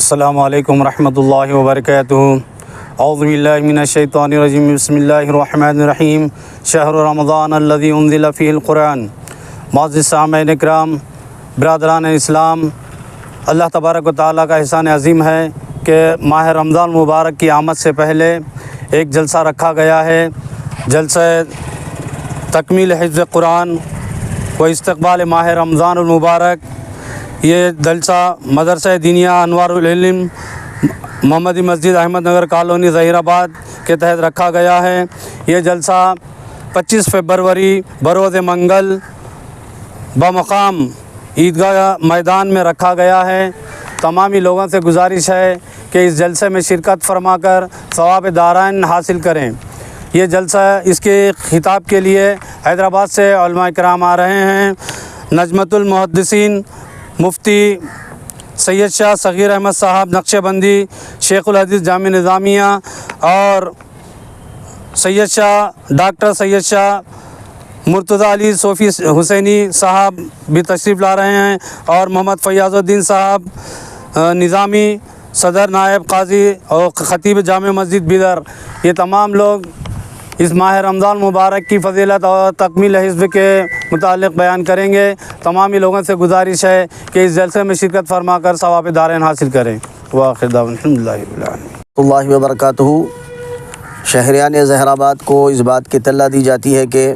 السلام علیکم ورحمۃ اللہ وبرکاتہ۔ اعوذ باللہ من الشیطان الرجیم، بسم اللہ الرحمن الرحیم۔ شہر رمضان الذی انزل فیہ القرآن۔ معزز سامعین اکرام، برادران اسلام، اللہ تبارک و تعالیٰ کا احسان عظیم ہے کہ ماہ رمضان مبارک کی آمد سے پہلے ایک جلسہ رکھا گیا ہے، جلسہ تکمیل حفظ قرآن و استقبال ماہ رمضان المبارک۔ یہ جلسہ مدرسہ دینیہ انوار العلم محمدی مسجد احمد نگر کالونی ظہیر آباد کے تحت رکھا گیا ہے۔ یہ جلسہ 25 فروری بروز منگل بمقام عیدگاہ میدان میں رکھا گیا ہے۔ تمامی لوگوں سے گزارش ہے کہ اس جلسے میں شرکت فرما کر ثواب دارین حاصل کریں۔ یہ جلسہ اس کے خطاب کے لیے حیدرآباد سے علماء کرام آ رہے ہیں۔ نجمۃ المحدثین مفتی سید شاہ صغیر احمد صاحب نقشبندی، شیخ الحدیث جامع نظامیہ، اور سید شاہ ڈاکٹر سید شاہ مرتضیٰ علی صوفی حسینی صاحب بھی تشریف لا رہے ہیں، اور محمد فیاض الدین صاحب نظامی، صدر نائب قاضی اور خطیب جامع مسجد بیدر، یہ تمام لوگ اس ماہ رمضان مبارک کی فضیلت اور تکمیل حفظ کے متعلق بیان کریں گے۔ تمامی لوگوں سے گزارش ہے کہ اس جلسے میں شرکت فرما کر ثواب دارین حاصل کریں۔ وآخر دعوانا الحمد للہ رب العالمین۔ اللہ وبرکاتہ۔ شہریان ظہیر آباد کو اس بات کی اطلاع دی جاتی ہے کہ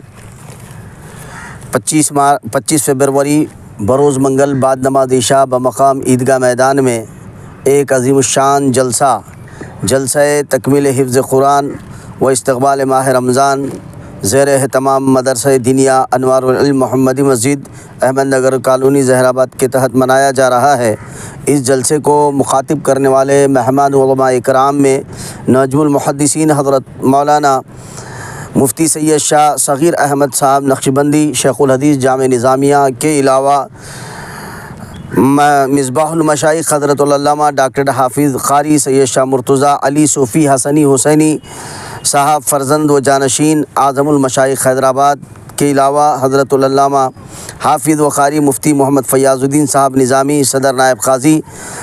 25 فروری بروز منگل بعد نماز عشاء بمقام عیدگاہ میدان میں ایک عظیم الشان جلسہ تکمیل حفظ قرآن و استقبال ماہ رمضان زیر اہتمام مدرسہ دینیہ انوار العلم محمدی مسجد احمد نگر کالونی ظہیر آباد کے تحت منایا جا رہا ہے۔ اس جلسے کو مخاطب کرنے والے مہمان علماء اکرام میں نجم المحدثین حضرت مولانا مفتی سید شاہ صغیر احمد صاحب نقشبندی، شیخ الحدیث جامع نظامیہ کے علاوہ مصباح المشائخ حضرت العلامہ ڈاکٹر حافظ قاری سید شاہ مرتضیٰ علی صوفی حسینی صاحب فرزند و جانشین اعظم المشائخ حیدرآباد کے علاوہ حضرت العلامہ حافظ و قاری مفتی محمد فیاض الدین صاحب نظامی، صدر نائب قاضی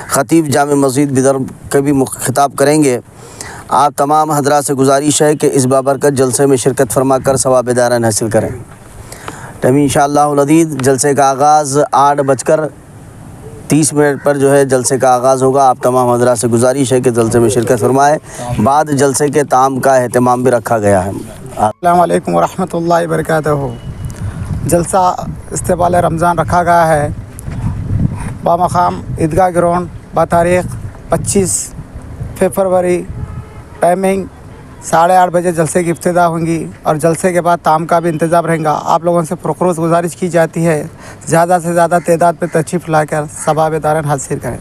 خطیب جامع مسجد بیدر کے بھی خطاب کریں گے۔ آپ تمام حضرات سے گزارش ہے کہ اس بابرکت جلسے میں شرکت فرما کر ثواب دارین حاصل کریں۔ تب انشاءاللہ العزیز جلسے کا آغاز 8:30 پر جو ہے جلسے کا آغاز ہوگا۔ آپ تمام حضرات سے گزارش ہے کہ جلسے میں شرکت فرمائے۔ بعد جلسے کے طعام کا اہتمام بھی رکھا گیا ہے۔ السلام علیکم ورحمۃ اللہ وبرکاتہ۔ جلسہ استقبال رمضان رکھا گیا ہے بمقام عیدگاہ گراؤنڈ بتاریخ 25 فروری، ٹائمنگ 8:30 بجے جلسے کی ابتدا ہوں گی، اور جلسے کے بعد طعام کا بھی انتظام رہے گا۔ آپ لوگوں سے پرخروش گزارش کی جاتی ہے زیادہ سے زیادہ تعداد میں تشریف لا کر ثواب دارین حاصل کریں۔